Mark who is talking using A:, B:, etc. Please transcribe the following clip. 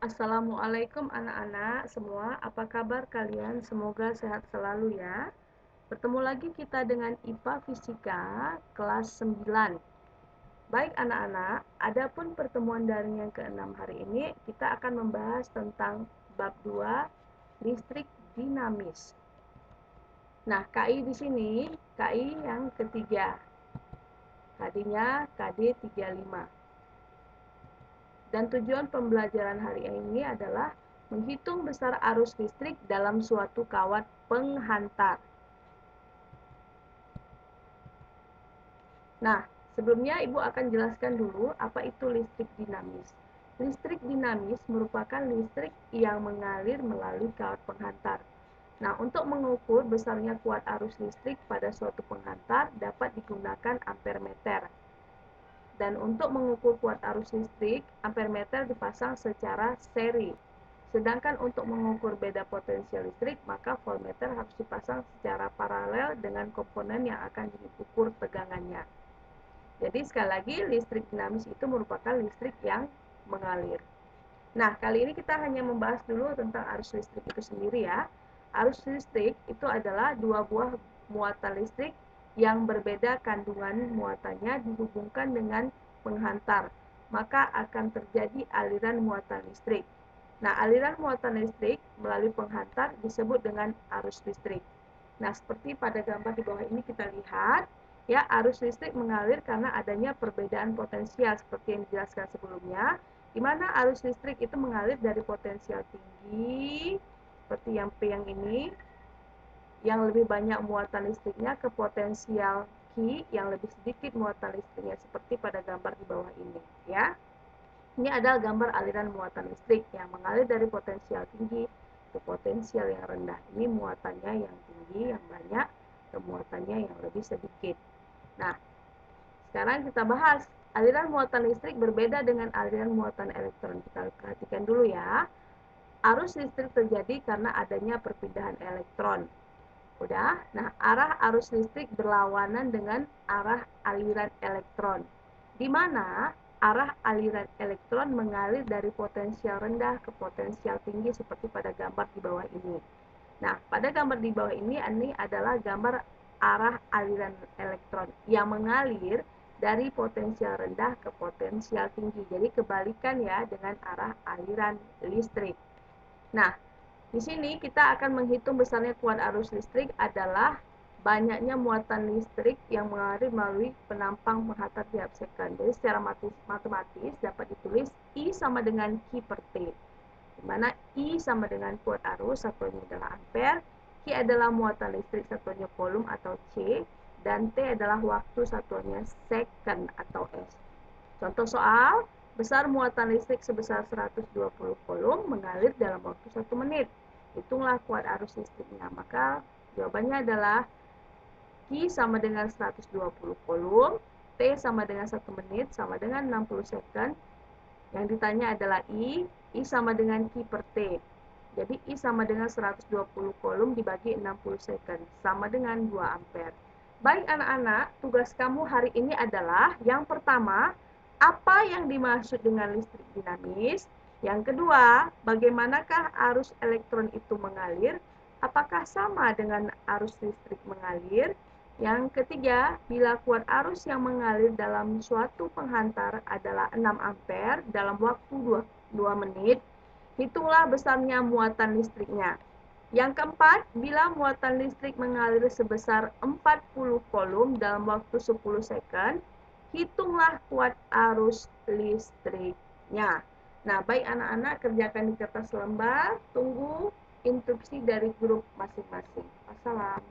A: Assalamualaikum anak-anak semua, apa kabar kalian? Semoga sehat selalu ya. Bertemu lagi kita dengan IPA Fisika kelas 9. Baik anak-anak, adapun pertemuan daring yang ke-6 hari ini, kita akan membahas tentang bab 2, listrik dinamis. Nah, KI di sini, KI yang ketiga. KD-nya KD 35. Dan tujuan pembelajaran hari ini adalah menghitung besar arus listrik dalam suatu kawat penghantar. Nah, sebelumnya Ibu akan jelaskan dulu apa itu listrik dinamis. Listrik dinamis merupakan listrik yang mengalir melalui kawat penghantar. Nah, untuk mengukur besarnya kuat arus listrik pada suatu penghantar dapat digunakan ampermeter. Dan untuk mengukur kuat arus listrik, ampermeter dipasang secara seri. Sedangkan untuk mengukur beda potensial listrik, maka voltmeter harus dipasang secara paralel dengan komponen yang akan diukur tegangannya. Jadi sekali lagi, listrik dinamis itu merupakan listrik yang mengalir. Nah, kali ini kita hanya membahas dulu tentang arus listrik itu sendiri ya. Arus listrik itu adalah dua buah muatan listrik yang berbeda kandungan muatannya dihubungkan dengan penghantar, maka akan terjadi aliran muatan listrik. Nah, aliran muatan listrik melalui penghantar disebut dengan arus listrik. Nah, seperti pada gambar di bawah ini kita lihat, ya, arus listrik mengalir karena adanya perbedaan potensial seperti yang dijelaskan sebelumnya, di mana arus listrik itu mengalir dari potensial tinggi, seperti yang P yang ini, yang lebih banyak muatan listriknya, ke potensial Q yang lebih sedikit muatan listriknya, seperti pada gambar di bawah ini, ya. Ini adalah gambar aliran muatan listrik yang mengalir dari potensial tinggi ke potensial yang rendah. Ini muatannya yang tinggi, yang banyak, ke muatannya yang lebih sedikit. Nah, sekarang kita bahas. Aliran muatan listrik berbeda dengan aliran muatan elektron. Kita perhatikan dulu ya. Arus listrik terjadi karena adanya perpindahan elektron. Udah? Nah, arah arus listrik berlawanan dengan arah aliran elektron. Di mana arah aliran elektron mengalir dari potensial rendah ke potensial tinggi seperti pada gambar di bawah ini. Nah, pada gambar di bawah ini adalah gambar arah aliran elektron yang mengalir dari potensial rendah ke potensial tinggi. Jadi kebalikan ya dengan arah aliran listrik. Nah, di sini kita akan menghitung besarnya kuat arus listrik adalah banyaknya muatan listrik yang mengalir melalui penampang penghantar tiap second. Jadi secara matematis dapat ditulis I sama dengan Q per T. Di mana I sama dengan kuat arus, satuannya adalah ampere, Q adalah muatan listrik, satuannya coulomb atau C, dan T adalah waktu, satuannya second atau S. Contoh soal, besar muatan listrik sebesar 120 coulomb mengalir dalam waktu 1 menit. Hitunglah kuat arus listriknya. Maka jawabannya adalah Q sama dengan 120 coulomb, T sama dengan 1 menit, sama dengan 60 second. Yang ditanya adalah I sama dengan Q per T. Jadi I sama dengan 120 coulomb dibagi 60 second, sama dengan 2 ampere. Baik anak-anak, tugas kamu hari ini adalah yang pertama, apa yang dimaksud dengan listrik dinamis? Yang kedua, bagaimanakah arus elektron itu mengalir? Apakah sama dengan arus listrik mengalir? Yang ketiga, bila kuat arus yang mengalir dalam suatu penghantar adalah 6 ampere dalam waktu 2 menit, hitunglah besarnya muatan listriknya. Yang keempat, bila muatan listrik mengalir sebesar 40 coulomb dalam waktu 10 second, hitunglah kuat arus listriknya. Nah, baik anak-anak, kerjakan di kertas lembar, tunggu instruksi dari grup masing-masing. Wassalam.